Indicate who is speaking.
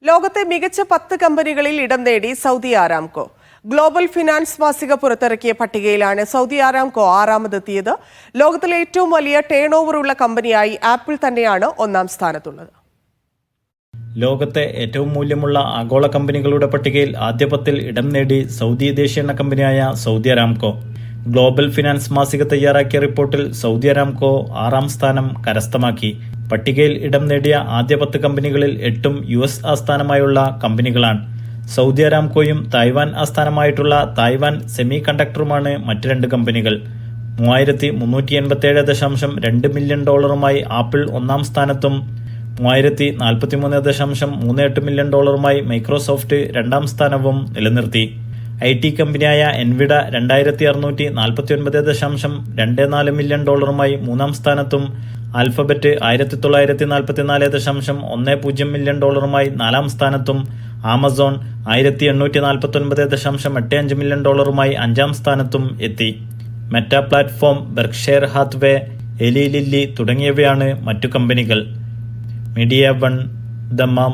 Speaker 1: ലോകത്തെ മികച്ച 10 കമ്പനികളിൽ ഇടം നേടി സൗദി ആരാംകോ. ഗ്ലോബൽ ഫിനാൻസ് മാസിക പുറത്തിറക്കിയ പട്ടികയിലാണ് സൗദി ആരാംകോ ആറാമതെത്തിയത്. ലോകത്തിലെ ഏറ്റവും വലിയ ടേൺ ഓവറുള്ള കമ്പനിയായി ആപ്പിൾ തന്നെയാണ് ഒന്നാം സ്ഥാനത്തുള്ളത്.
Speaker 2: ലോകത്തെ ഏറ്റവും മൂല്യമുള്ള ആഗോള കമ്പനികളുടെ പട്ടികയിൽ ആദ്യ 10-ൽ ഇടം നേടി സൗദി ദേശീയ എണ്ണ കമ്പനിയായ സൗദി ആരാംകോ. ഗ്ലോബൽ ഫിനാൻസ് മാസിക തയ്യാറാക്കിയ റിപ്പോർട്ടിൽ സൗദി ആരാംകോ 6-ാം സ്ഥാനം കരസ്ഥമാക്കി. പട്ടികയിൽ ഇടം നേടിയ ആദ്യ 10 കമ്പനികളിൽ 8-ഉം US ആസ്ഥാനമായുള്ള കമ്പനികളാണ്. സൗദി ആരാംകോയും തായ്വാൻ ആസ്ഥാനമായിട്ടുള്ള തായ്വാൻ സെമി കണ്ടക്ടറുമാണ് മറ്റ് 2 കമ്പനികൾ. $3,387.2 മില്യൺ ആപ്പിൾ ഒന്നാം സ്ഥാനത്തും $3,043.38 മില്യൺ മൈക്രോസോഫ്റ്റ് 2-ാം സ്ഥാനവും നിലനിർത്തി. IT കമ്പനിയായ എൻവിഡ $2,649.24 മില്യൺ 3-ാം സ്ഥാനത്തും ആൽഫബറ്റ് $1,944.10 മില്യൺ 4-ാം സ്ഥാനത്തും ആമസോൺ $1,849.85 മില്യൺ 5-ാം സ്ഥാനത്തും എത്തി. മെറ്റ പ്ലാറ്റ്ഫോം, ബെർക്ക്ഷയർ ഹാത്വേ, എലി ലില്ലി തുടങ്ങിയവയാണ് മറ്റു കമ്പനികൾ. Media one, Dammam,